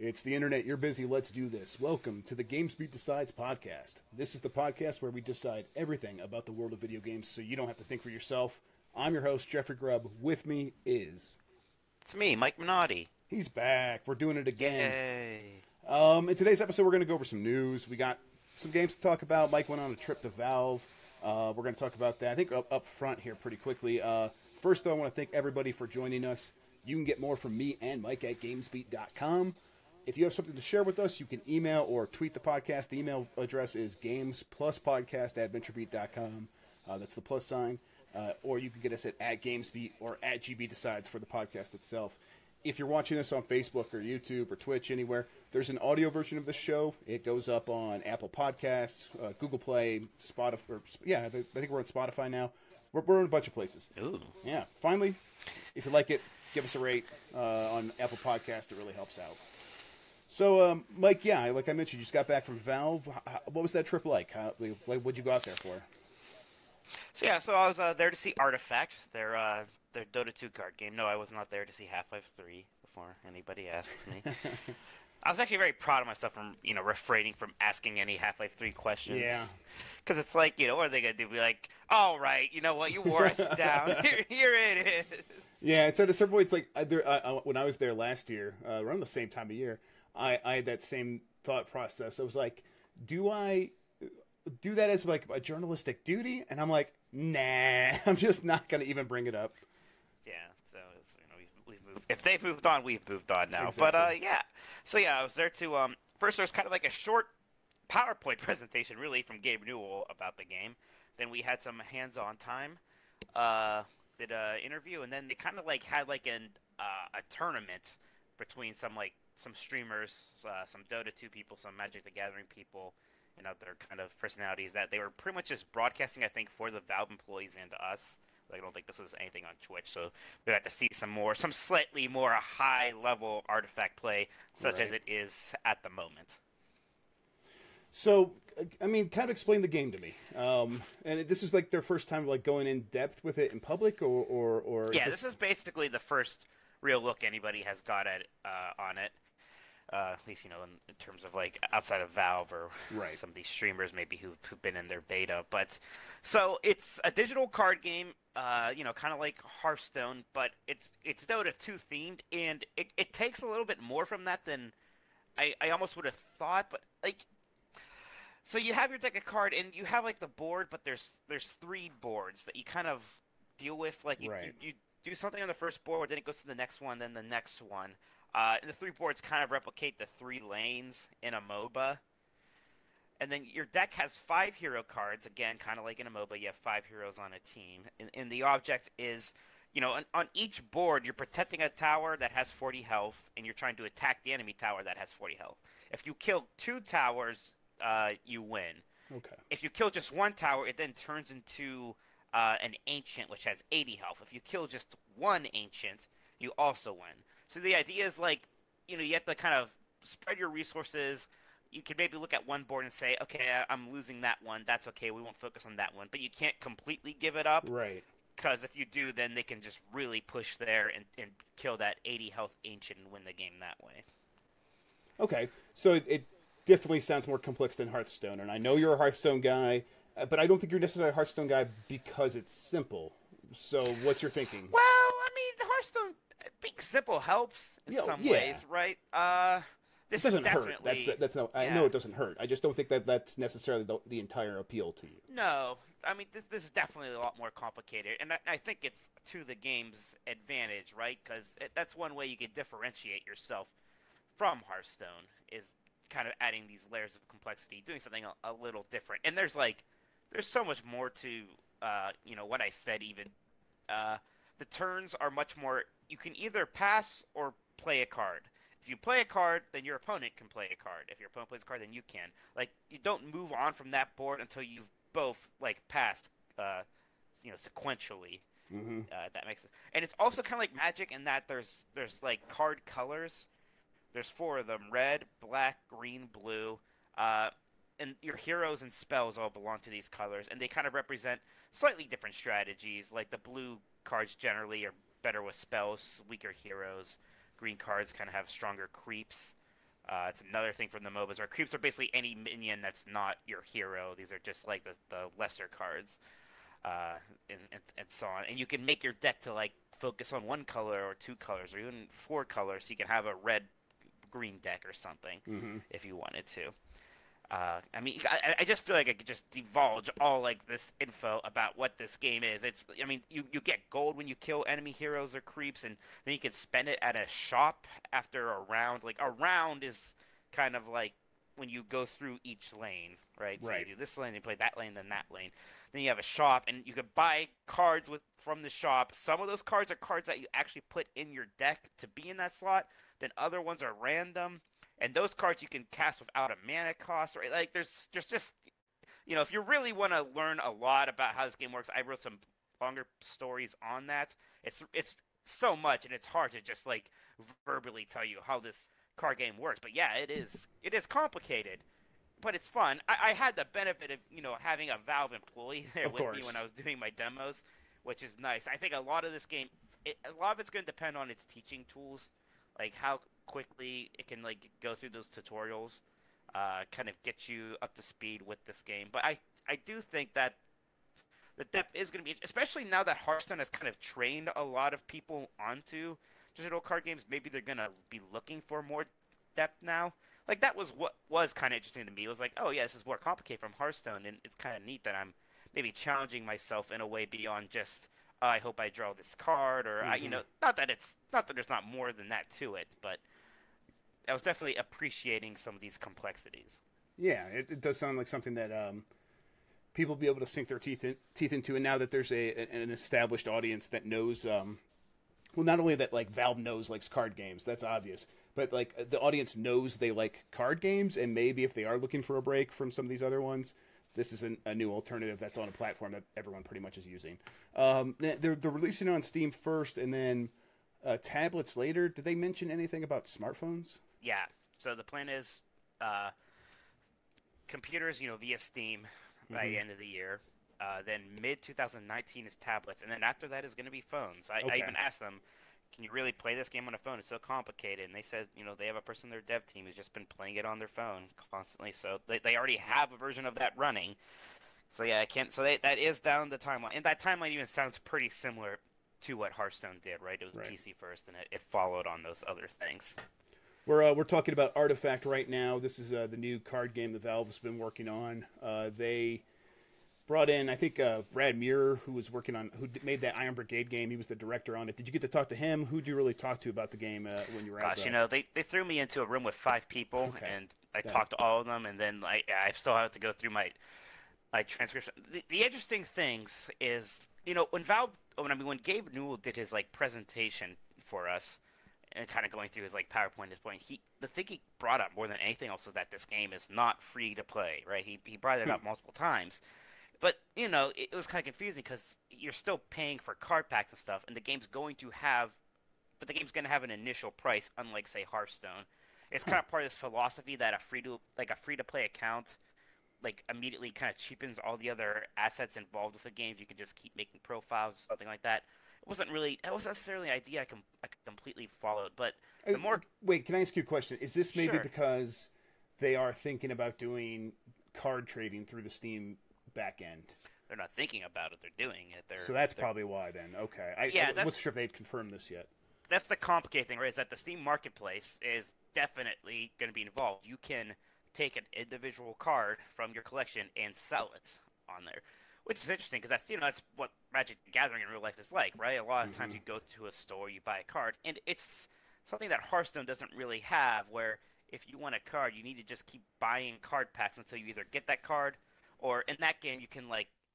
It's the internet, you're busy, let's do this. Welcome to the GamesBeat Decides podcast. This is the podcast where we decide everything about the world of video games so you don't have to think for yourself. I'm your host, Jeffrey Grubb. With me is... It's me, Mike Minotti. He's back. We're doing it again. Yay. In today's episode, we're going to go over some news. We got some games to talk about. Mike went on a trip to Valve. We're going to talk about that, I think, up front here pretty quickly. First, though, I want to thank everybody for joining us. You can get more from me and Mike at GamesBeat.com. If you have something to share with us, you can email or tweet the podcast. The email address is gamespluspodcast@venturebeat.com. That's the plus sign. Or you can get us at GamesBeat or at GB Decides for the podcast itself. If you're watching this on Facebook or YouTube or Twitch, anywhere, there's an audio version of the show. It goes up on Apple Podcasts, Google Play, Spotify. I think we're on Spotify now. We're in a bunch of places. Ooh. Yeah. Finally, if you like it, give us a rate on Apple Podcasts. It really helps out. So, Mike, like I mentioned, you just got back from Valve. What was that trip like? What'd you go out there for? So I was there to see Artifact, their Dota 2 card game. No, I was not there to see Half-Life 3 before anybody asks me. I was actually very proud of myself from, refraining from asking any Half-Life 3 questions. Yeah. Because it's like, what are they going to do? Be like, all right, you know what, you wore us down. Here it is. Yeah, it's at a certain point, it's like, when I was there last year, around the same time of year, I had that same thought process. I was like, do I do that as like a journalistic duty? And I'm like, nah, I'm just not going to even bring it up. Yeah, so we've moved. If they've moved on, we've moved on now. Exactly. But so I was there to first there was kind of like a short PowerPoint presentation, really, from Gabe Newell about the game. Then we had some hands-on time, did an interview, and then they kind of like had like a tournament between some streamers, some Dota 2 people, some Magic the Gathering people, and other kind of personalities that they were pretty much just broadcasting, I think, for the Valve employees and us. I don't think this was anything on Twitch, so we got to see some slightly more high-level Artifact play, such as it is at the moment. So, I mean, kind of explain the game to me. And this is like their first time going in depth with it in public, or yeah, this is basically the first real look anybody has got at on it. At least, in terms of outside of Valve or some of these streamers maybe who've been in their beta. But so it's a digital card game, kind of like Hearthstone, but it's Dota 2 themed, and it takes a little bit more from that than I almost would have thought. But so you have your deck of card, and you have the board, but there's 3 boards that you kind of deal with. You do something on the first board, then it goes to the next one, then the next one. And the 3 boards kind of replicate the 3 lanes in a MOBA. And then your deck has 5 hero cards, again, kind of like in a MOBA, you have 5 heroes on a team. And the object is, on each board, you're protecting a tower that has 40 health, and you're trying to attack the enemy tower that has 40 health. If you kill 2 towers, you win. Okay. If you kill just 1 tower, it then turns into an ancient, which has 80 health. If you kill just 1 ancient, you also win. So the idea is you have to kind of spread your resources. You can maybe look at one board and say, okay, I'm losing that one. That's okay. We won't focus on that one. But you can't completely give it up. Right. Because if you do, then they can just really push there and kill that 80 health ancient and win the game that way. Okay. So it definitely sounds more complex than Hearthstone. And I know you're a Hearthstone guy, but I don't think you're necessarily a Hearthstone guy because it's simple. So what's your thinking? Well, I mean, Hearthstone... being simple helps in some ways, right? This doesn't definitely hurt. That's no. I know it doesn't hurt. I just don't think that's necessarily the entire appeal to you. No, I mean this is definitely a lot more complicated, and I think it's to the game's advantage, right? Because that's one way you can differentiate yourself from Hearthstone is kind of adding these layers of complexity, doing something a little different. And there's so much more to what I said even. The turns are much more. You can either pass or play a card. If you play a card, then your opponent can play a card. If your opponent plays a card, then you can. You don't move on from that board until you've both passed, sequentially. Mm-hmm. That makes sense. And it's also kind of like Magic in that there's card colors. There's 4 of them: red, black, green, blue. And your heroes and spells all belong to these colors, and they kind of represent slightly different strategies. Like the blue cards generally are better with spells, weaker heroes. Green cards kind of have stronger creeps. It's another thing from the MOBAs, where creeps are basically any minion that's not your hero. These are just like the lesser cards, and so on. And you can make your deck to like focus on one color or two colors or even four colors, so you can have a red-green deck or something if you wanted to. I mean, I just feel like I could just divulge all like this info about what this game is. I mean, you get gold when you kill enemy heroes or creeps, and then you can spend it at a shop after a round. Like a round is kind of like when you go through each lane, right? So you do this lane, you play that lane, then that lane. Then you have a shop, and you can buy cards from the shop. Some of those cards are cards that you actually put in your deck to be in that slot. Then other ones are random. And those cards you can cast without a mana cost, right? Like, there's just, if you really want to learn a lot about how this game works, I wrote some longer stories on that. It's so much, and it's hard to just, like, verbally tell you how this card game works. But yeah, it is complicated, but it's fun. I had the benefit of, having a Valve employee there with me when I was doing my demos, which is nice. I think a lot of this game, a lot of it's going to depend on its teaching tools, like how quickly it can like go through those tutorials, kind of get you up to speed with this game. But I do think that the depth is going to be, especially now that Hearthstone has kind of trained a lot of people onto digital card games. Maybe they're going to be looking for more depth now. Like that was what was kind of interesting to me. It was like, oh yeah, this is more complicated from Hearthstone, and it's kind of neat that I'm maybe challenging myself in a way beyond just I hope I draw this card, or not that there's not more than that to it, but I was definitely appreciating some of these complexities. Yeah, it does sound like something that people will be able to sink their teeth into, and now that there's an established audience that knows, well, not only that like Valve knows likes card games, that's obvious, but like the audience knows they like card games, and maybe if they are looking for a break from some of these other ones, this is a new alternative that's on a platform that everyone pretty much is using. They're releasing it on Steam first, and then tablets later. Did they mention anything about smartphones? Yeah. So the plan is computers, via Steam by the end of the year. Then mid-2019 is tablets, and then after that is going to be phones. I even asked them, can you really play this game on a phone? It's so complicated. And they said, they have a person in their dev team who's just been playing it on their phone constantly. So they already have a version of that running. So yeah, I can't. So that is down the timeline, and that timeline even sounds pretty similar to what Hearthstone did, right? It was PC first, and it followed on those other things. We're talking about Artifact right now. This is the new card game that Valve's been working on. They brought in, I think, Brad Muir, who made that Iron Brigade game. He was the director on it. Did you get to talk to him? Who'd you really talk to about the game when you were out there? Gosh, they threw me into a room with 5 people, and I talked to all of them, and then I still have to go through my transcription. The interesting things is, when Gabe Newell did his presentation for us, and kind of going through his PowerPoint at this point, the thing he brought up more than anything else was that this game is not free to play, right? He brought it up multiple times. But, it was kind of confusing because you're still paying for card packs and stuff, and the game's going to have an initial price, unlike, say, Hearthstone. It's kind of part of this philosophy that a free-to-play account, immediately kind of cheapens all the other assets involved with the game. You can just keep making profiles, something like that. It wasn't necessarily an idea I completely followed, but the more... Wait, can I ask you a question? Is this maybe because they are thinking about doing card trading through the Steam back end? They're not thinking about it, they're doing it. So that's probably why then. Okay. I wasn't sure if they'd confirmed this yet. That's the complicated thing, right? Is that the Steam Marketplace is definitely going to be involved. You can take an individual card from your collection and sell it on there, which is interesting because that's what Magic the Gathering in real life is like, right? A lot of times you go to a store, you buy a card, and it's something that Hearthstone doesn't really have, where if you want a card, you need to just keep buying card packs until you either get that card, or in that game you can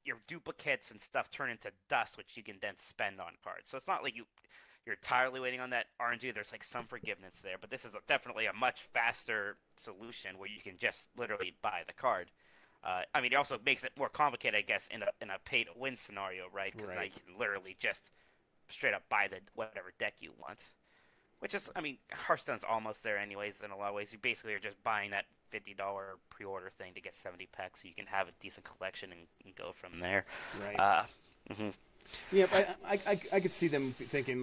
your duplicates and stuff turn into dust, which you can then spend on cards. So it's not like you're entirely waiting on that RNG. There's some forgiveness there, but this is definitely a much faster solution where you can just literally buy the card. It also makes it more complicated, I guess, in a pay-to-win scenario, right? Because now you can literally just straight up buy whatever deck you want. Which is, Hearthstone's almost there anyways in a lot of ways. You basically are just buying that $50 pre-order thing to get 70 packs so you can have a decent collection and go from there. Right. Yeah, I could see them thinking,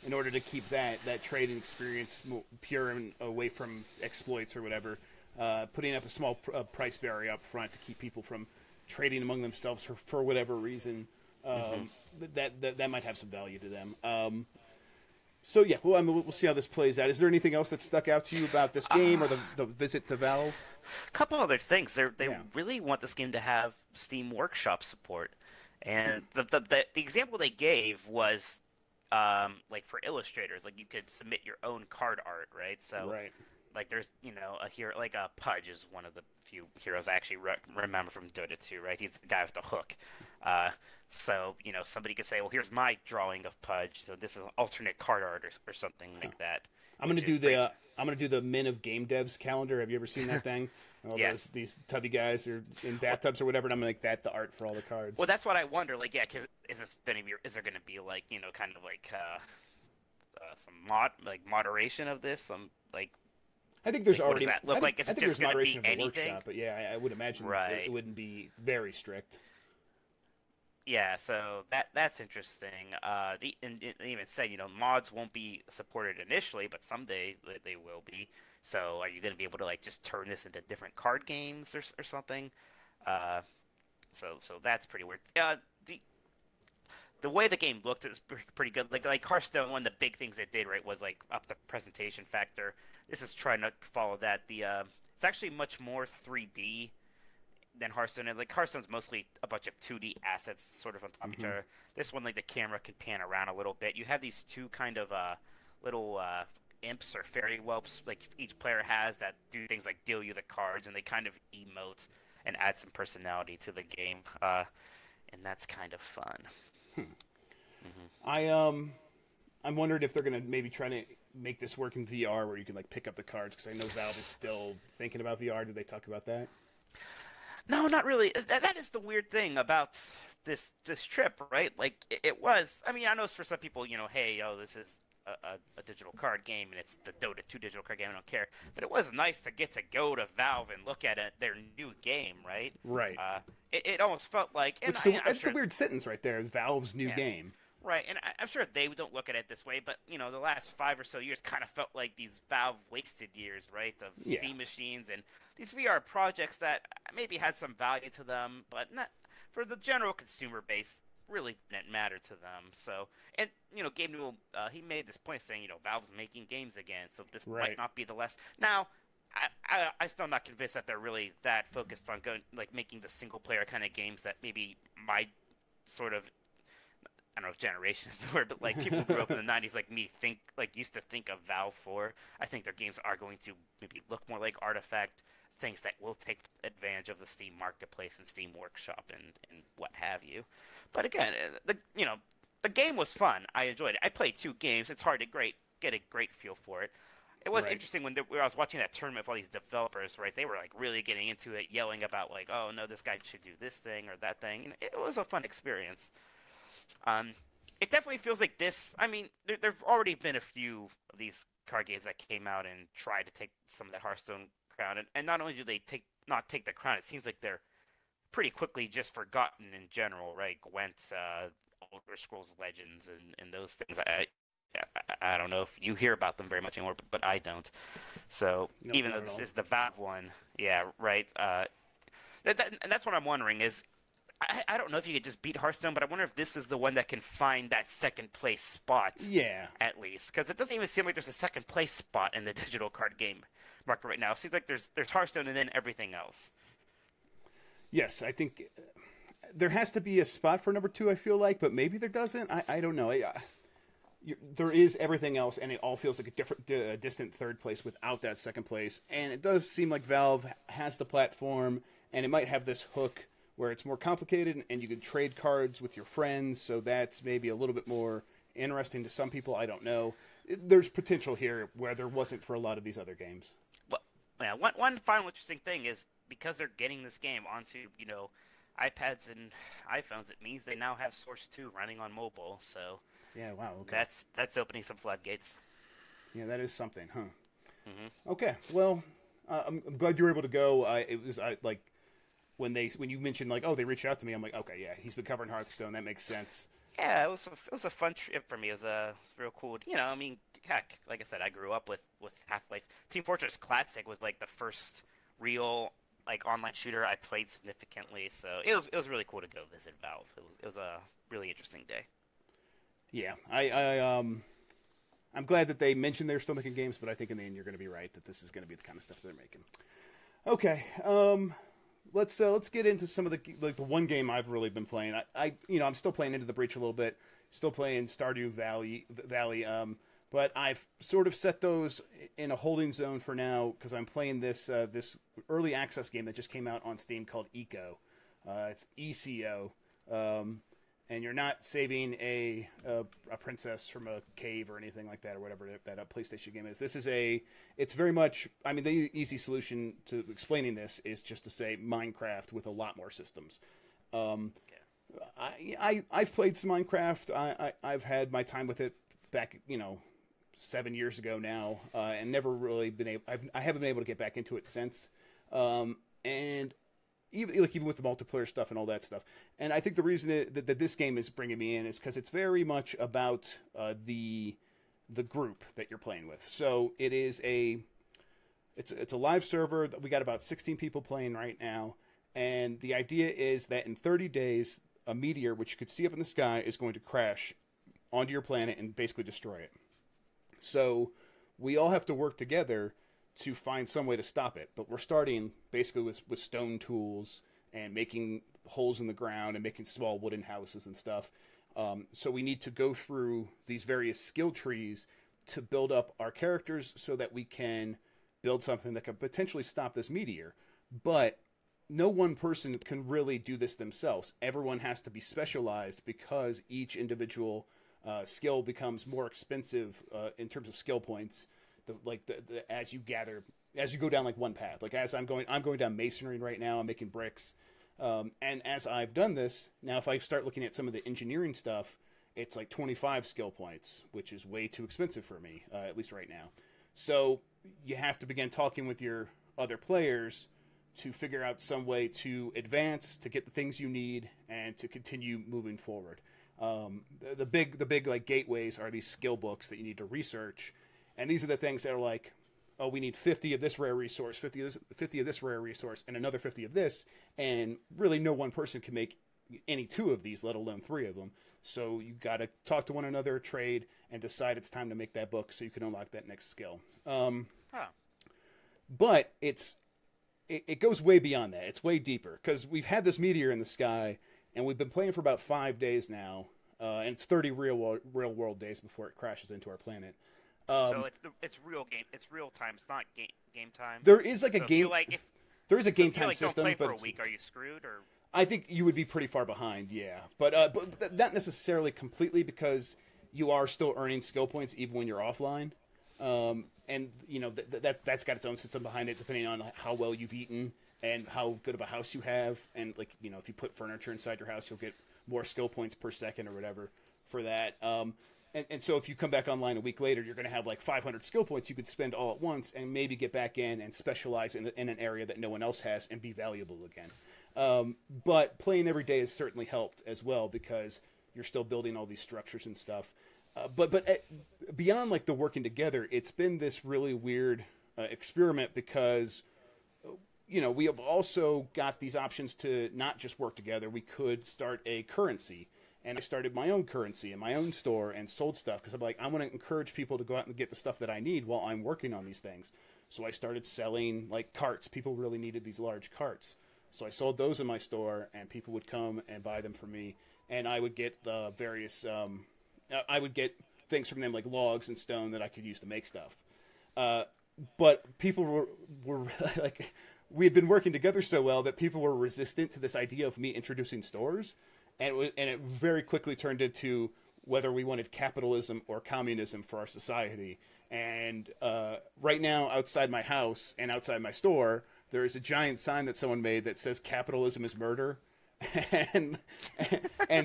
in order to keep that trading experience pure and away from exploits or whatever. Putting up a small price barrier up front to keep people from trading among themselves for whatever reason. That might have some value to them. So yeah, well, I mean, we'll see how this plays out. Is there anything else that stuck out to you about this game or the visit to Valve? A couple other things. They really want this game to have Steam Workshop support, and the example they gave was like for illustrators, like you could submit your own card art, right? So like there's a hero like Pudge is one of the few heroes I actually remember from Dota 2, right? He's the guy with the hook. So somebody could say, well, here's my drawing of Pudge, so this is an alternate card art or something like that. I'm gonna do the Men of Game Devs calendar. Have you ever seen that thing? All these tubby guys are in bathtubs or whatever, and I'm gonna make that the art for all the cards. Well, that's what I wonder. Like, yeah, is there gonna be like kind of like some moderation of this? Some like. I think there's already. What does that look like? Is it just moderation be of the anything? workshop, but yeah, I would imagine it wouldn't be very strict. Yeah, so that's interesting. They even said, mods won't be supported initially, but someday they will be. So are you going to be able to like just turn this into different card games or something? So that's pretty weird. The way the game looked is pretty good. Like Hearthstone, one of the big things it did was like up the presentation factor. This is trying to follow that. It's actually much more 3D than Hearthstone. Like Hearthstone's mostly a bunch of 2D assets sort of on top of each other. This one, like the camera can pan around a little bit. You have these two kind of little imps or fairy whelps like each player has that do things like deal you the cards, and they kind of emote and add some personality to the game. And that's kind of fun. I'm wondering if they're gonna maybe try to make this work in VR where you can like pick up the cards, because I know Valve is still thinking about VR. Did they talk about that? No, not really. That is the weird thing about this trip, right? Like it was. I mean, I know for some people, hey, this is a digital card game, and it's the Dota 2 digital card game. I don't care, but it was nice to get to go to Valve and look at their new game, right? Right. It almost felt like. And that's a weird sentence right there. Valve's new game. Right, and I'm sure they don't look at it this way, but the last 5 or so years kind of felt like these Valve wasted years, right? Of Steam machines and these VR projects that maybe had some value to them, but not for the general consumer base. Really didn't matter to them. So, and Gabe Newell, he made this point saying, Valve's making games again, so this might not be the last. Now, I still not convinced that they're really that focused on making the single player kind of games that maybe my sort of. I don't know if generation is the word, but like people who grew up in the 90s like me used to think of Valve for. I think their games are going to maybe look more like Artifact, things that will take advantage of the Steam Marketplace and Steam Workshop and what have you. But again, the game was fun. I enjoyed it. I played 2 games. It's hard to get a great feel for it. It was interesting when I was watching that tournament with all these developers, right? They were like really getting into it, yelling about like, oh no, this guy should do this thing or that thing. And it was a fun experience. It definitely feels like this. I mean, there've already been a few of these card games that came out and tried to take some of that Hearthstone crown, and not only do they not take the crown, it seems like they're pretty quickly just forgotten in general, right? Gwent, Elder Scrolls Legends, and those things. I don't know if you hear about them very much anymore, but I don't. So even though this is the Valve one, yeah, right. And that's what I'm wondering is. I don't know if you could just beat Hearthstone, but I wonder if this is the one that can find that second place spot. Yeah. At least. Because it doesn't even seem like there's a second place spot in the digital card game market right now. It seems like there's Hearthstone and then everything else. Yes, I think there has to be a spot for number 2, I feel like, but maybe there doesn't. I don't know. There is everything else, and it all feels like a distant third place without that second place. And it does seem like Valve has the platform, and it might have this hook where it's more complicated and you can trade cards with your friends, so that's maybe a little bit more interesting to some people. I don't know. There's potential here where there wasn't for a lot of these other games. Well, yeah, one final interesting thing is because they're getting this game onto, iPads and iPhones, it means they now have Source 2 running on mobile. So yeah, wow, okay. That's opening some floodgates. Yeah, that is something, huh? Mm-hmm. Okay, well, I'm glad you were able to go. When you mentioned like, oh, they reached out to me, I'm like, okay, yeah, he's been covering Hearthstone. That makes sense. Yeah, it was a fun trip for me. It was real cool. I mean, heck, like I said, I grew up with Half-Life. Team Fortress Classic was like the first real like online shooter I played significantly. So it was really cool to go visit Valve. It was a really interesting day. Yeah, I'm glad that they mentioned they're still making games, but I think in the end you're going to be right that this is going to be the kind of stuff they're making. Okay, let's get into some of the one game I've really been playing. I'm still playing Into the Breach a little bit, still playing Stardew Valley, but I've sort of set those in a holding zone for now because I'm playing this early access game that just came out on Steam called Eco. It's ECO. And you're not saving a princess from a cave or anything like that, or whatever that PlayStation game is. It's very much, I mean, the easy solution to explaining this is just to say Minecraft with a lot more systems. I've played some Minecraft. I've had my time with it back, 7 years ago now, and never really been able. I haven't been able to get back into it since. And even with the multiplayer stuff and all that stuff. And I think the reason that this game is bringing me in is because it's very much about the group that you're playing with. So it's a live server. We got about 16 people playing right now. And the idea is that in 30 days, a meteor, which you could see up in the sky, is going to crash onto your planet and basically destroy it. So we all have to work together to find some way to stop it. But we're starting basically with stone tools and making holes in the ground and making small wooden houses and stuff. So we need to go through these various skill trees to build up our characters so that we can build something that can potentially stop this meteor. But no one person can really do this themselves. Everyone has to be specialized because each individual skill becomes more expensive in terms of skill points. As you go down like one path, like as I'm going down masonry right now. I'm making bricks, and as I've done this now, if I start looking at some of the engineering stuff, it's like 25 skill points, which is way too expensive for me, at least right now. So you have to begin talking with your other players to figure out some way to advance, to get the things you need, and to continue moving forward. The big like gateways are these skill books that you need to research. And these are the things that are like, oh, we need 50 of this rare resource, 50 of this rare resource, and another 50 of this. And really no one person can make any two of these, let alone three of them. So you got to talk to one another, trade, and decide it's time to make that book so you can unlock that next skill. But it goes way beyond that. It's way deeper because we've had this meteor in the sky, and we've been playing for about 5 days now. And it's 30 real world days before it crashes into our planet. So it's real game. It's real time. It's not game time. There is like a so game. There is a game time system. Don't play but for a week. Are you screwed? Or I think you would be pretty far behind. Yeah, but not necessarily completely because you are still earning skill points even when you're offline. And that's got its own system behind it, depending on how well you've eaten and how good of a house you have. And if you put furniture inside your house, you'll get more skill points per second or whatever for that. And so if you come back online a week later, you're going to have like 500 skill points you could spend all at once and maybe get back in and specialize in an area that no one else has and be valuable again. But playing every day has certainly helped as well because you're still building all these structures and stuff. But beyond like the working together, it's been this really weird experiment because we have also got these options to not just work together. We could start a currency. And I started my own currency in my own store and sold stuff because I'm like, I want to encourage people to go out and get the stuff that I need while I'm working on these things. So I started selling like carts. People really needed these large carts. So I sold those in my store and people would come and buy them from me. And I would get I would get things from them like logs and stone that I could use to make stuff. But people were like, we had been working together so well that people were resistant to this idea of me introducing stores. And it very quickly turned into whether we wanted capitalism or communism for our society. And right now, outside my house and outside my store, there is a giant sign that someone made that says "Capitalism is murder," and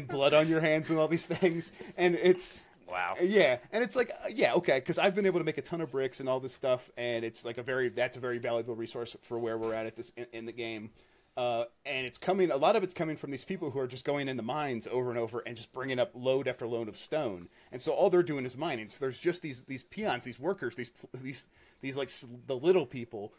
blood on your hands and all these things. And it's wow, yeah. And it's like okay, because I've been able to make a ton of bricks and all this stuff, and it's like that's a very valuable resource for where we're at this in the game. And it's coming. A lot of it's coming from these people who are just going into mines over and over and just bringing up load after load of stone. And so all they're doing is mining. So there's just these peons, these workers, these like the little people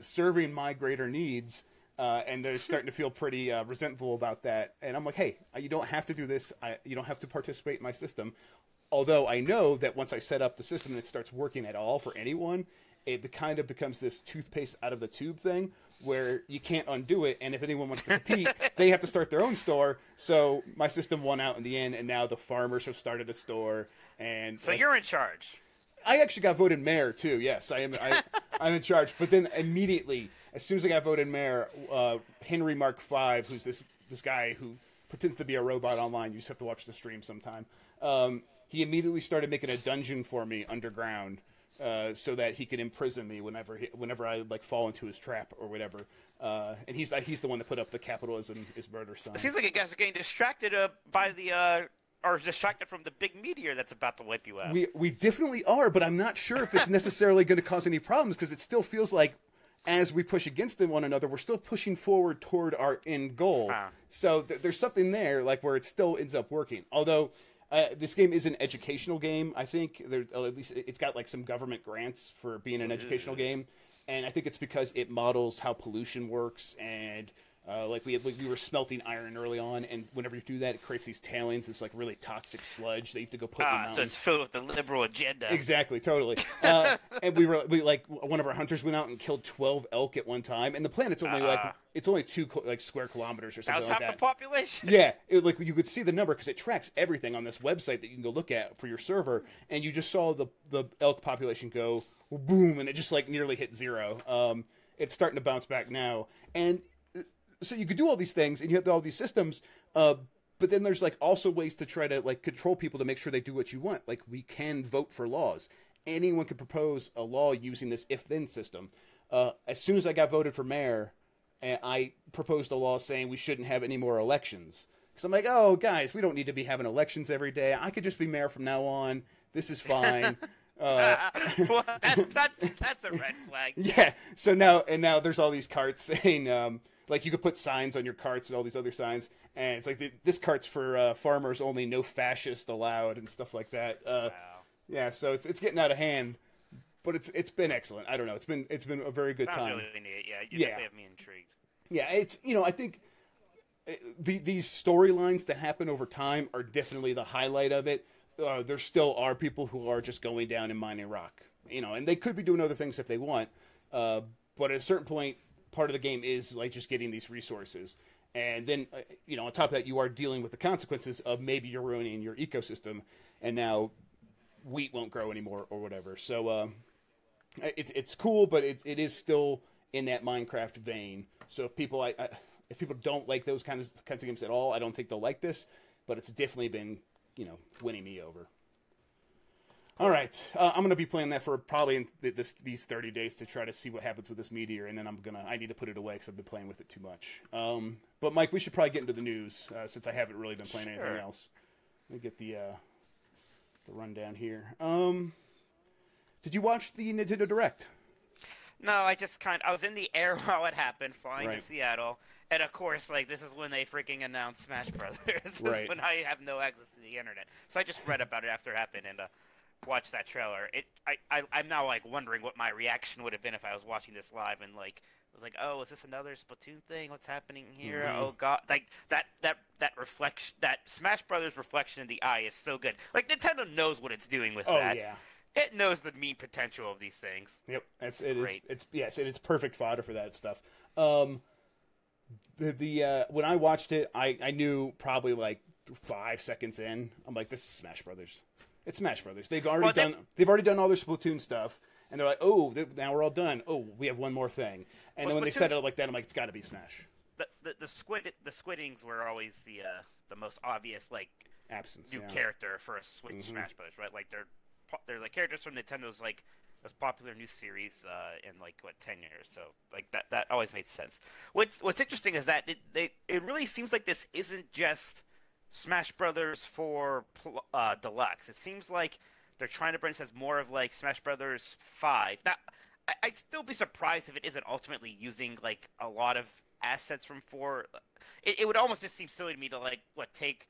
serving my greater needs. And they're starting to feel pretty resentful about that. And I'm like, hey, you don't have to do this. You don't have to participate in my system. Although I know that once I set up the system and it starts working at all for anyone, it kind of becomes this toothpaste out of the tube thing where you can't undo it. And if anyone wants to compete, they have to start their own store. So my system won out in the end, and now the farmers have started a store. And so you're in charge. I actually got voted mayor too. Yes, I am. I'm in charge. But then immediately, as soon as I got voted mayor, Henry Mark V, who's this guy who pretends to be a robot online, you just have to watch the stream sometime. He immediately started making a dungeon for me underground, so that he could imprison me whenever I like fall into his trap or whatever. And he's the one that put up the capitalism is murder sign. It seems like you guys are getting distracted by the. Or distracted from the big meteor that's about to wipe you out. We definitely are, but I'm not sure if it's necessarily going to cause any problems, because it still feels like as we push against one another, we're still pushing forward toward our end goal. So there's something there, like where it still ends up working. Although this game is an educational game, I think at least it's got like some government grants for being an educational game, and I think it's because it models how pollution works and. Like we were smelting iron early on, and whenever you do that, it creates these tailings, this like really toxic sludge that you have to go put in the mountains. So it's filled with the liberal agenda. Exactly, totally. And we like one of our hunters went out and killed 12 elk at one time, and the planet's only it's only 2 like square kilometers or something like that. That's half the population. Yeah, like you could see the number because it tracks everything on this website that you can go look at for your server, and you just saw the elk population go boom, and it just like nearly hit 0. It's starting to bounce back now, and. So you could do all these things, and you have all these systems, but then there's like also ways to try to like control people to make sure they do what you want. Like we can vote for laws. Anyone could propose a law using this if-then system. As soon as I got voted for mayor, I proposed a law saying we shouldn't have any more elections. Because I'm like, oh guys, we don't need to be having elections every day. I could just be mayor from now on. This is fine. Well, that's a red flag. Yeah. So now there's all these carts saying. Like, you could put signs on your carts and all these other signs, and it's like, this cart's for farmers only, no fascist allowed, and stuff like that. Wow. Yeah, so it's getting out of hand, but it's been excellent. I don't know. It's been a very good time. Sounds really neat. Yeah, you definitely have me intrigued. Yeah, it's, I think these storylines that happen over time are definitely the highlight of it. There still are people who are just going down and mining rock, and they could be doing other things if they want, but at a certain point, part of the game is like just getting these resources, and then on top of that, you are dealing with the consequences of maybe you're ruining your ecosystem, and now wheat won't grow anymore or whatever. So it's cool, but it is still in that Minecraft vein. So if people if people don't like those kinds of games at all, I don't think they'll like this. But it's definitely been winning me over. All right, I'm going to be playing that for probably in these 30 days to try to see what happens with this meteor, and then I need to put it away because I've been playing with it too much. But Mike, we should probably get into the news since I haven't really been playing anything else. Let me get the rundown here. Did you watch the Nintendo Direct? No, I was in the air while it happened, flying to Seattle, and of course, like, this is when they freaking announced Smash Brothers. This is when I have no access to the internet, so I just read about it after it happened and watched that trailer. I'm now like wondering what my reaction would have been if I was watching this live and like was like, oh, is this another Splatoon thing? What's happening here? Mm-hmm. Oh god, like that reflection, that Smash Brothers reflection in the eye is so good. Like Nintendo knows what it's doing with that. Oh yeah. It knows the mean potential of these things. Yep, it's great. It's perfect fodder for that stuff. When I watched it, I knew probably like 5 seconds in, I'm like, this is Smash Brothers. It's Smash Brothers. They've already done all their Splatoon stuff, and they're like, oh, now we're all done. Oh, we have one more thing. And then when they set it up like that, I'm like, it's got to be Smash. The Squiddings were always the most obvious like absence new character for a Switch Smash Brothers, right? Like they're like characters from Nintendo's like most popular new series in like 10 years. So like that always made sense. What's interesting is that it really seems like this isn't just Smash Brothers for Deluxe. It seems like they're trying to bring this as more of like Smash Brothers 5. Now, I'd still be surprised if it isn't ultimately using like a lot of assets from 4. It would almost just seem silly to me to take.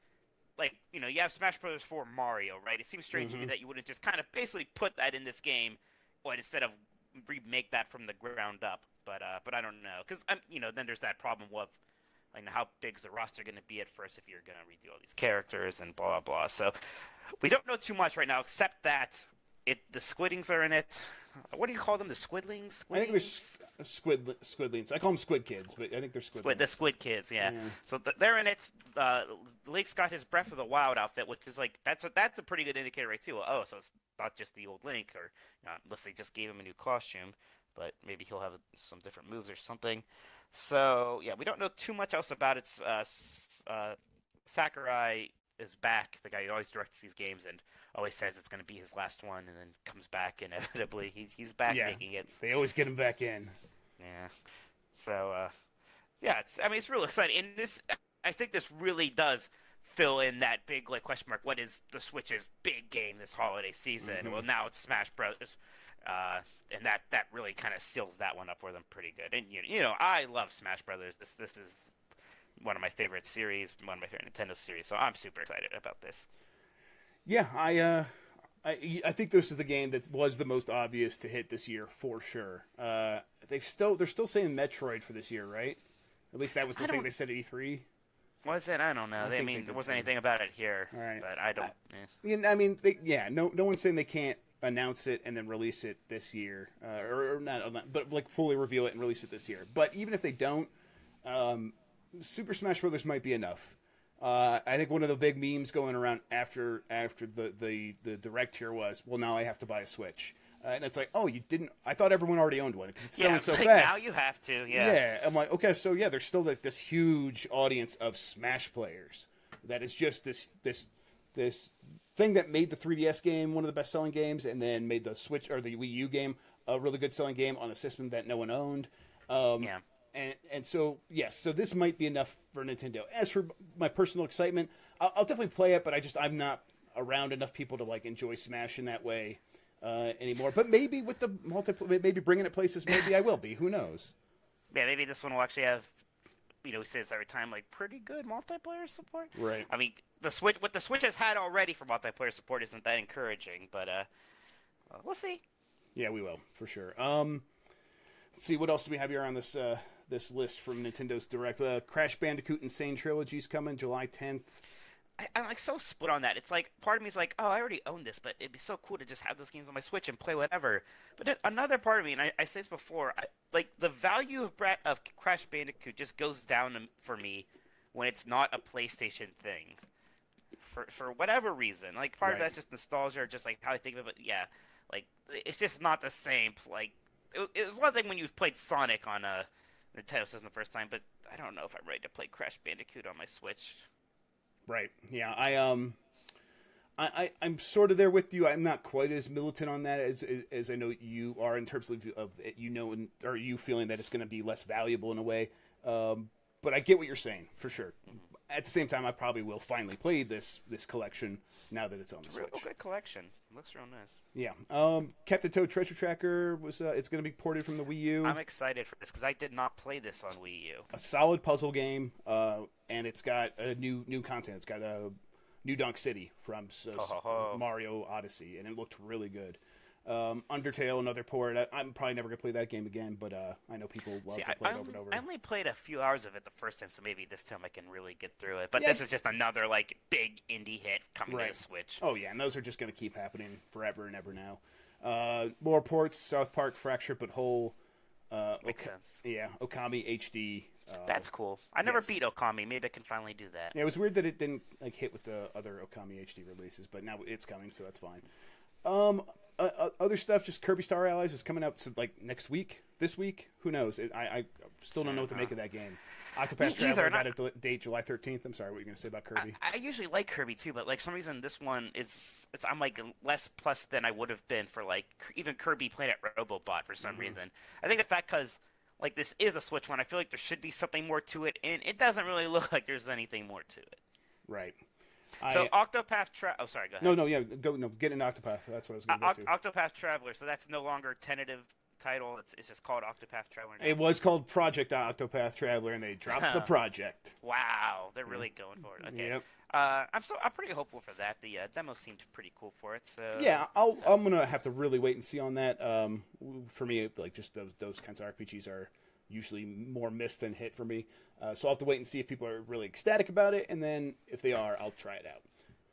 You have Smash Brothers 4 Mario, right? It seems strange to me that you wouldn't just kind of basically put that in this game, or instead of remake that from the ground up. But I don't know, because then there's that problem with how big's the roster going to be at first if you're going to redo all these characters and blah blah blah. So we don't know too much right now, except that the Squidlings are in it. What do you call them? The Squidlings? I think there's Squidlings. I call them Squid Kids, but I think they're Squidlings. The Squid Kids, yeah. So they're in it. Link's got his Breath of the Wild outfit, which is that's a pretty good indicator, right? Too. Oh, so it's not just the old Link, or unless they just gave him a new costume, but maybe he'll have some different moves or something. So yeah, we don't know too much else about it. Sakurai is back, the guy who always directs these games and always says it's going to be his last one, and then comes back inevitably. He's back making it. They always get him back in. Yeah. So it's real exciting. And I think this really does fill in that big question mark. What is the Switch's big game this holiday season? Well, now it's Smash Bros. And that really kind of seals that one up for them pretty good. And I love Smash Brothers. This is one of my favorite series, one of my favorite Nintendo series. So I'm super excited about this. Yeah, I think this is the game that was the most obvious to hit this year for sure. They're still saying Metroid for this year, right? At least that was the thing they said at E3. Was it? I don't know. There wasn't anything about it here. All right. But I don't. No one's saying they can't announce it and then release it this year, or not, but fully reveal it and release it this year. But even if they don't, Super Smash Brothers might be enough. I think one of the big memes going around after the direct here was, well, now I have to buy a Switch. And it's oh, you didn't? I thought everyone already owned one because it's selling so fast. Now you have to, Yeah, I'm okay, so yeah, there's still this huge audience of Smash players that is just this thing that made the 3DS game one of the best-selling games, and then made the Switch or the Wii U game a really good selling game on a system that no one owned. And so, yes, so this might be enough for Nintendo. As for my personal excitement, I'll definitely play it, but I'm not around enough people to enjoy Smash in that way anymore. But maybe with the maybe bringing it places, maybe I will be. Who knows? Yeah, maybe this one will actually have, we say this every time, pretty good multiplayer support. Right. I mean, what the Switch has had already for multiplayer support isn't that encouraging, but we'll see. Yeah, we will for sure. Let's see, what else do we have here on this this list from Nintendo's Direct? Crash Bandicoot Insane Trilogy's coming July 10th. I'm so split on that. It's part of me is oh, I already own this, but it'd be so cool to just have those games on my Switch and play whatever. But then another part of me, and I said this before, the value of Crash Bandicoot just goes down for me when it's not a PlayStation thing. For whatever reason. Part of that's just nostalgia or just how I think of it. But yeah, it's just not the same. It was one thing when you played Sonic on a Nintendo system the first time, but I don't know if I'm ready to play Crash Bandicoot on my Switch. Right. Yeah. I'm sort of there with you. I'm not quite as militant on that as I know you are in terms of or you feeling that it's going to be less valuable in a way. But I get what you're saying for sure. Mm-hmm. At the same time, I probably will finally play this collection now that it's on the Switch. Real good collection. Looks real nice. Yeah. Captain Toad Treasure Tracker was it's going to be ported from the Wii U. I'm excited for this because I did not play this on Wii U. A solid puzzle game, and it's got new content. It's got a New Donk City from Mario Odyssey, and it looked really good. Undertale, another port. I'm probably never going to play that game again, but I know people love to play it over and over. I only played a few hours of it the first time, so maybe this time I can really get through it. But this is just another big indie hit coming to the Switch. Oh yeah, and those are just going to keep happening forever and ever now. More ports: South Park, Fractured But Whole. Makes sense. Yeah, Okami HD. That's cool. I never beat Okami. Maybe I can finally do that. Yeah, it was weird that it didn't hit with the other Okami HD releases, but now it's coming, so that's fine. Other stuff, just Kirby Star Allies is coming out next week, this week. Who knows? I still don't know what to make of that game. Octopath Traveler got a date July 13th. I'm sorry, what were you going to say about Kirby? I usually like Kirby too, but some reason this one I'm less plus than I would have been for even Kirby Planet Robobot for some reason. I think the fact because this is a Switch one, I feel like there should be something more to it, and it doesn't really look like there's anything more to it. Right. So Octopath Oh, sorry, go ahead. No, get an Octopath. That's what I was going to go to. Octopath Traveler, so that's no longer tentative title. It's just called Octopath Traveler now. It was called Project Octopath Traveler, and they dropped the project. Wow, they're really going for it. Okay. Yep. I'm pretty hopeful for that. The demo seemed pretty cool for it. So yeah, I'm gonna have to really wait and see on that. For me, like just those kinds of RPGs are usually more miss than hit for me. So I'll have to wait and see if people are really ecstatic about it, and then if they are, I'll try it out.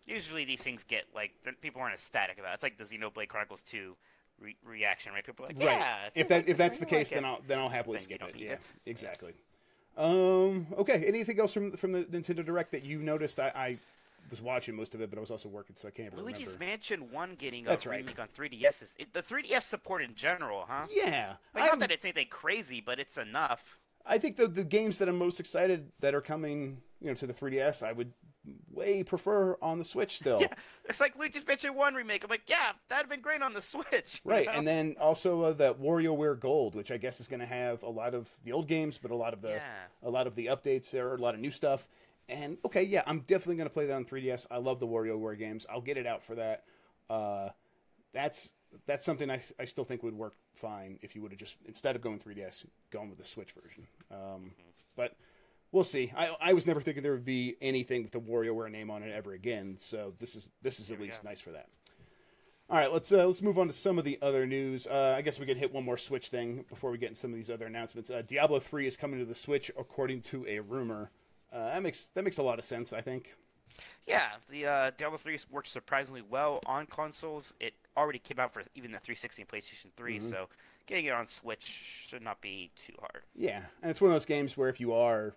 Usually these things get like people aren't ecstatic about it. It's like the Xenoblade Chronicles 2 reaction, right? People are like, yeah. Right. If that's the case, then I'll happily skip it. Yeah, exactly. Okay. Anything else from the Nintendo Direct that you noticed? I was watching most of it, but I was also working, so I can't really remember. Luigi's Mansion 1 getting a remake on 3DS. The 3DS support in general, huh? Yeah. Not that it's anything crazy, but it's enough. I think the games that I'm most excited that are coming, to the 3DS, I would way prefer on the Switch still. Yeah, it's like Luigi's Mansion 1 remake. I'm like, yeah, that'd have been great on the Switch. Right, and then also the WarioWare Gold, which I guess is going to have a lot of the old games, but a lot of the updates or a lot of new stuff. And okay, yeah, I'm definitely going to play that on 3DS. I love the WarioWare games. I'll get it out for that. That's something I still think would work fine if you would have just, instead of going 3DS, gone with the Switch version. But we'll see. I was never thinking there would be anything with the WarioWare name on it ever again, so this is at least nice for that. All right, let's move on to some of the other news. I guess we could hit one more Switch thing before we get into some of these other announcements. Diablo 3 is coming to the Switch, according to a rumor. That makes a lot of sense, I think. Yeah, the Diablo 3 works surprisingly well on consoles. It already came out for even the 360 and PlayStation 3, so getting it on Switch should not be too hard. Yeah, and it's one of those games where if you are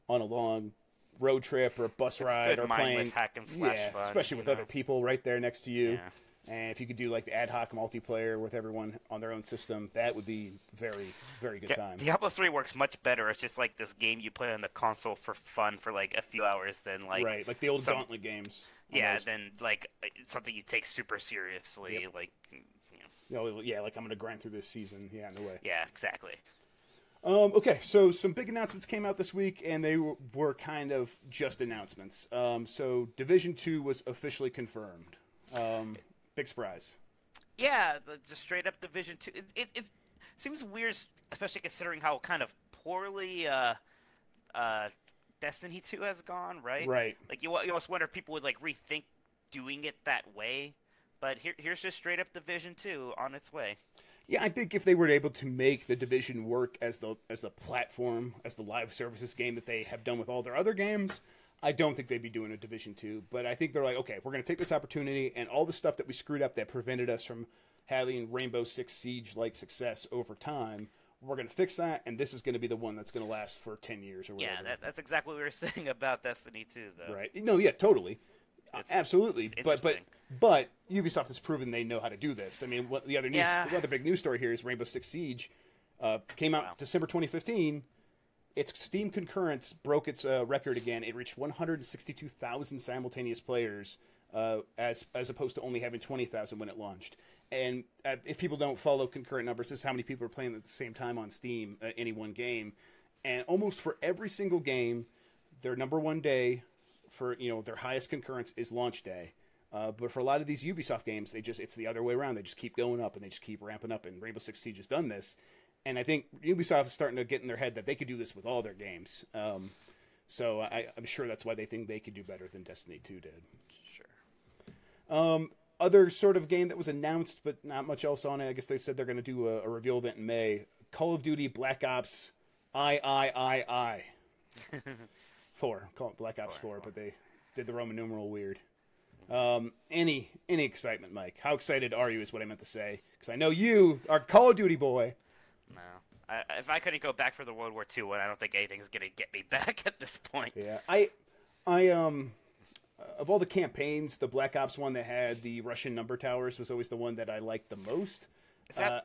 on a long road trip or a bus ride or playing, hack and slash fun, especially with other people right there next to you. Yeah. And if you could do like the ad hoc multiplayer with everyone on their own system, that would be very, very good time. Diablo 3 works much better. It's just like this game you play on the console for fun for like a few hours than like like the old Gauntlet games. Yeah, then like something you take super seriously, like like I'm gonna grind through this season. Yeah, no way. Yeah, exactly. Okay, so some big announcements came out this week, and they were kind of just announcements. So Division 2 was officially confirmed. Big surprise. Yeah, just straight up Division 2. It seems weird, especially considering how kind of poorly Destiny 2 has gone, right? Right. Like you almost wonder if people would like rethink doing it that way. But here's just straight up Division 2 on its way. Yeah, I think if they were able to make the Division work as the platform, as the live services game that they have done with all their other games, I don't think they'd be doing a Division 2. But I think they're like, okay, we're going to take this opportunity and all the stuff that we screwed up that prevented us from having Rainbow Six Siege-like success over time, we're going to fix that, and this is going to be the one that's going to last for 10 years or whatever. Yeah, that's exactly what we were saying about Destiny 2, though. Right. No, yeah, totally. Absolutely. But Ubisoft has proven they know how to do this. I mean, the other big news story here is Rainbow Six Siege came out December 2015. Its Steam concurrence broke its record again. It reached 162,000 simultaneous players, as opposed to only having 20,000 when it launched. And if people don't follow concurrent numbers, this is how many people are playing at the same time on Steam any one game. And almost for every single game, their number one day for their highest concurrence is launch day. But for a lot of these Ubisoft games, it's the other way around. They just keep going up and they just keep ramping up. And Rainbow Six Siege has done this. And I think Ubisoft is starting to get in their head that they could do this with all their games. So I'm sure that's why they think they could do better than Destiny 2 did. Sure. Other sort of game that was announced, but not much else on it. I guess they said they're going to do a reveal event in May. Call of Duty Black Ops III. 4. Call it Black Ops 4, but they did the Roman numeral weird. Any excitement, Mike? How excited are you is what I meant to say. Because I know you are a Call of Duty boy. No. If I couldn't go back for the World War II one, I don't think anything's going to get me back at this point. Yeah. I of all the campaigns, the Black Ops one that had the Russian number towers was always the one that I liked the most. I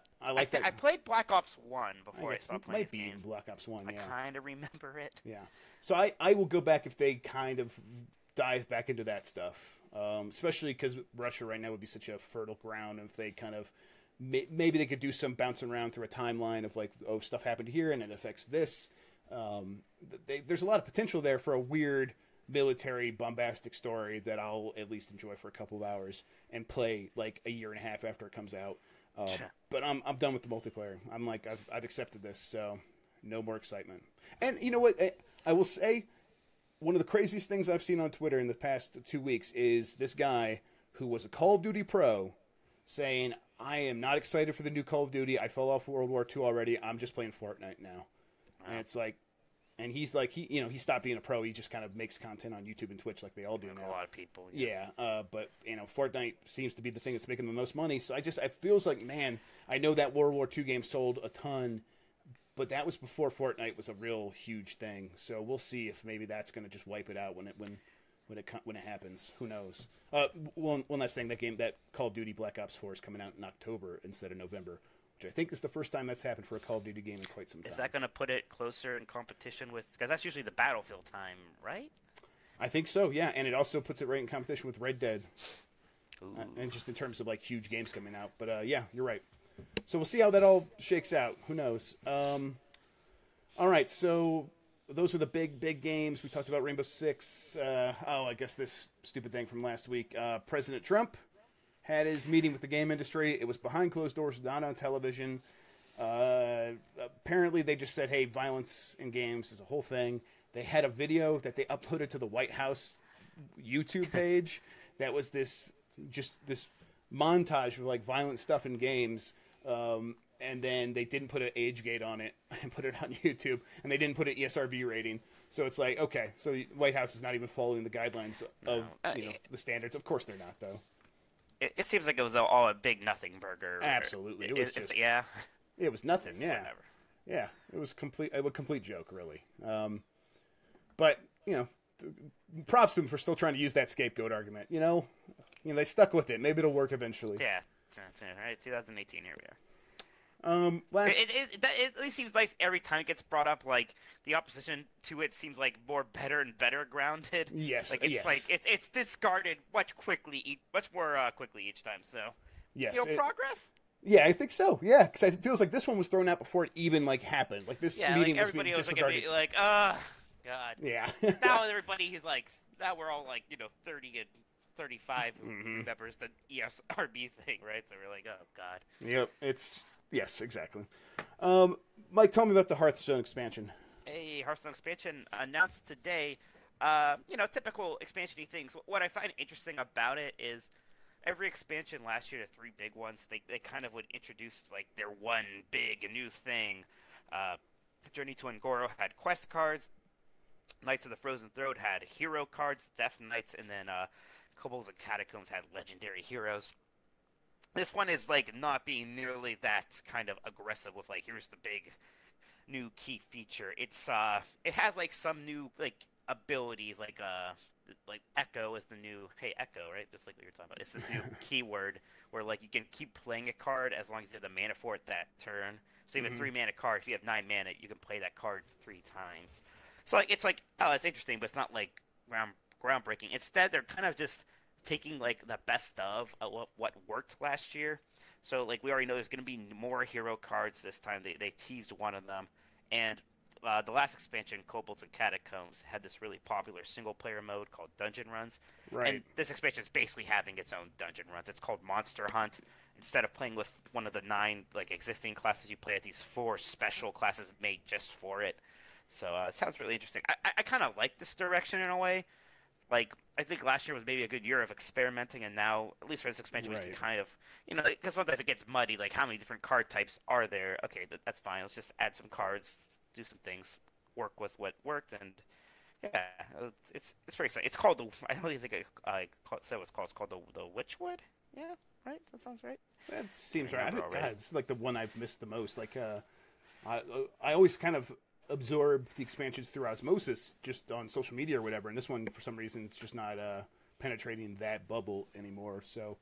played Black Ops 1 before I stopped playing might be games. Black Ops 1, yeah. I kind of remember it. Yeah. So I will go back if they kind of dive back into that stuff. Especially because Russia right now would be such a fertile ground if they kind of... Maybe they could do some bouncing around through a timeline of like, oh, stuff happened here and it affects this. There's a lot of potential there for a weird military bombastic story that I'll at least enjoy for a couple of hours and play like a year and a half after it comes out. But I'm done with the multiplayer. I'm like, I've accepted this, so no more excitement. And you know what? I will say, one of the craziest things I've seen on Twitter in the past 2 weeks is this guy who was a Call of Duty pro saying, I am not excited for the new Call of Duty. I fell off World War II already. I'm just playing Fortnite now. Wow. And it's like, and he's like, he stopped being a pro. He just kind of makes content on YouTube and Twitch like they all do now. A lot of people. Yeah. But Fortnite seems to be the thing that's making the most money. So it feels like, man, I know that World War II game sold a ton, but that was before Fortnite was a real huge thing. So we'll see if maybe that's going to just wipe it out when it happens. Who knows? One last thing, that Call of Duty Black Ops 4 is coming out in October instead of November, which I think is the first time that's happened for a Call of Duty game in quite some time. Is that going to put it closer in competition with? Because that's usually the Battlefield time, right? I think so. Yeah, and it also puts it right in competition with Red Dead, and just in terms of like huge games coming out. But yeah, you're right. So we'll see how that all shakes out. Who knows? All right, so those were the big games. We talked about Rainbow Six. I guess this stupid thing from last week. President Trump had his meeting with the game industry. It was behind closed doors, not on television. Apparently, they just said, hey, violence in games is a whole thing. They had a video that they uploaded to the White House YouTube page that was this montage of like violent stuff in games. And then they didn't put an age gate on it and put it on YouTube, and they didn't put an ESRB rating. So it's like, okay, so White House is not even following the guidelines of the standards. Of course they're not, though. It seems like it was all a big nothing burger. Absolutely, it was it was nothing. Yeah, whatever. Yeah, it was a complete joke, really. But props to them for still trying to use that scapegoat argument. They stuck with it. Maybe it'll work eventually. Yeah, right. 2018, here we are. It at least seems nice every time it gets brought up. Like the opposition to it seems like better and better grounded. Yes, like it's discarded much more quickly each time. So yes, progress. Yeah, I think so. Yeah, because it feels like this one was thrown out before it even happened. Like this meeting was being disregarded. Like, God. Yeah. Now everybody is like, now we're all like 30 and 35 who remembers the ESRB thing, right? So we're like, oh God. Yep. Yes, exactly. Mike, tell me about the Hearthstone expansion. Hey, Hearthstone expansion announced today. Typical expansion-y things. What I find interesting about it is every expansion last year, the 3 big ones, they kind of would introduce like their one big new thing. Journey to Un'Goro had quest cards. Knights of the Frozen Throne had hero cards, Death Knights, and then Kobolds and Catacombs had legendary heroes. This one is like not being nearly that kind of aggressive with like, here's the big new key feature. It's it has like some new like abilities, like Echo is the new Echo, right? Just like what you're talking about. It's this new keyword where like you can keep playing a card as long as you have the mana for it that turn. So you have a 3 mana card. If you have 9 mana, you can play that card 3 times. So like, it's like, oh, that's interesting, but it's not like groundbreaking. Instead, they're kind of just taking like the best of what worked last year. So like we already know there's going to be more hero cards this time. They teased one of them, and the last expansion, Kobolds and Catacombs, had this really popular single player mode called Dungeon Runs. Right. And this expansion is basically having its own dungeon runs. It's called Monster Hunt. Instead of playing with one of the 9 like existing classes, you play at these 4 special classes made just for it. So it sounds really interesting. I kind of like this direction in a way. Like, I think last year was maybe a good year of experimenting, and now, at least for this expansion, we can kind of, because sometimes it gets muddy, like how many different card types are there? Okay, that's fine. Let's just add some cards, do some things, work with what worked, and yeah, it's very exciting. It's called I don't even think I said what it's called. It's called the Witchwood? Yeah, right? That sounds right. That seems right. God, it's like the one I've missed the most. Like, I always kind of absorb the expansions through osmosis just on social media or whatever, and this one for some reason it's just not penetrating that bubble anymore. So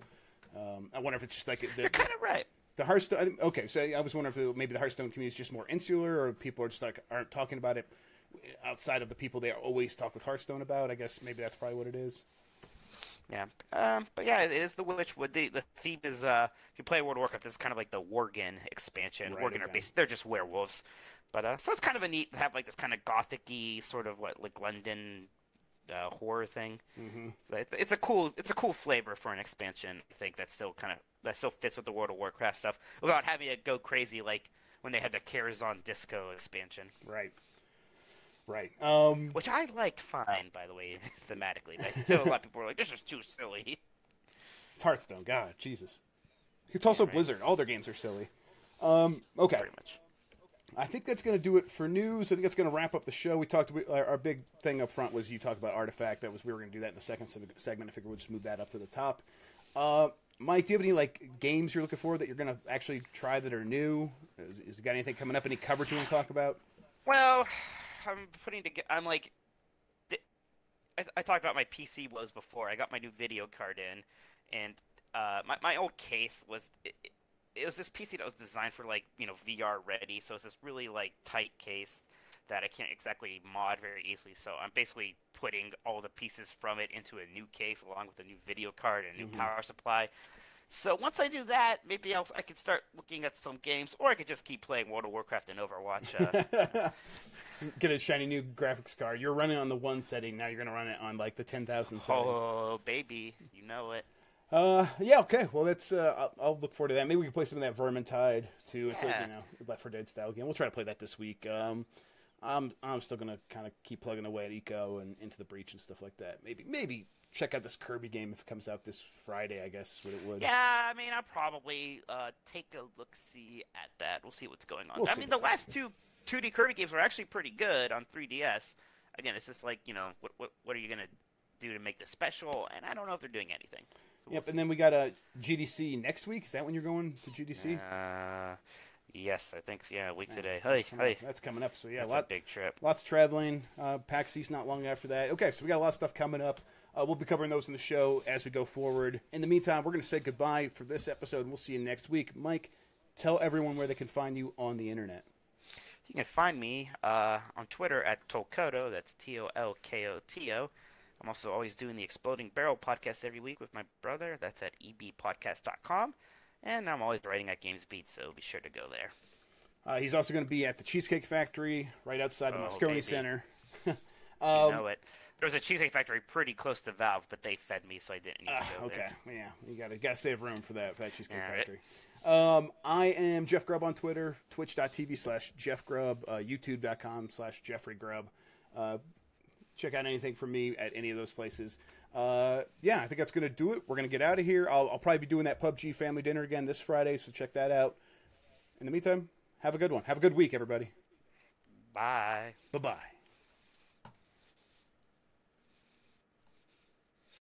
I wonder if it's just like you're kind of right. The Hearthstone. Okay, so I was wondering if maybe the Hearthstone community is just more insular, or people are just like aren't talking about it outside of the people they always talk with Hearthstone about. I guess maybe that's probably what it is. Yeah, but yeah, it is the Witchwood. The theme is if you play World of Warcraft, this is kind of like the Worgen expansion. Right, Worgen are basically they're just werewolves. But so it's kind of a neat to have like this kind of gothic-y sort of like London horror thing. Mm-hmm. It's a cool flavor for an expansion. I think that's still kind of that still fits with the World of Warcraft stuff without having it go crazy like when they had the Carazon Disco expansion. Right. Which I liked fine, by the way, thematically. But a lot of people were like, this is too silly. It's Hearthstone. God, Jesus. It's also Blizzard. All their games are silly. Okay. Pretty much. I think that's going to do it for news. I think that's going to wrap up the show. We talked. Our big thing up front was you talked about Artifact. We were going to do that in the second segment. I figured we'll just move that up to the top. Mike, do you have any games you're looking for that you're going to actually try that are new? Is you got anything coming up? Any coverage you want to talk about? Well, I talked about my PC woes before. I got my new video card in, and my old case was it was this PC that was designed for VR ready, so it's this really tight case that I can't exactly mod very easily. So I'm basically putting all the pieces from it into a new case along with a new video card and a new power supply. So once I do that, maybe I could start looking at some games, or I could just keep playing World of Warcraft and Overwatch. Get a shiny new graphics card. You're running on the 1 setting. Now you're going to run it on the 10,000 setting. Oh, baby. You know it. Yeah, okay. Well, that's I'll look forward to that. Maybe we can play some of that Vermintide too. It's Left 4 Dead style game. We'll try to play that this week. I'm still gonna kind of keep plugging away at Eco and Into the Breach and stuff like that. Maybe check out this Kirby game if it comes out this Friday. I guess it would. Yeah, I mean, I'll probably take a look-see at that. We'll see what's going on. The last two 2D Kirby games were actually pretty good on 3DS. Again, it's just what are you gonna do to make this special? And I don't know if they're doing anything. So yep, and then we got a GDC next week. Is that when you're going to GDC? Yes, I think so. Yeah, a week today. That's coming up. So yeah, that's a big trip. Lots of traveling. PAX East not long after that. Okay, so we got a lot of stuff coming up. We'll be covering those in the show as we go forward. In the meantime, we're going to say goodbye for this episode, and we'll see you next week. Mike, tell everyone where they can find you on the internet. You can find me on Twitter at Tolkoto. That's Tolkoto. I'm also always doing the Exploding Barrel podcast every week with my brother. That's at ebpodcast.com. And I'm always writing at GamesBeat, so be sure to go there. He's also going to be at the Cheesecake Factory right outside the Moscone Center. You know it. There was a Cheesecake Factory pretty close to Valve, but they fed me, so I didn't need to go there. Okay, yeah, you got to save room for that Cheesecake Factory. Right. I am Jeff Grubb on Twitter, twitch.tv/JeffGrubb, youtube.com/JeffreyGrubb. Check out anything from me at any of those places. I think that's going to do it. We're going to get out of here. I'll probably be doing that PUBG family dinner again this Friday, so check that out. In the meantime, have a good one. Have a good week, everybody. Bye. Bye-bye.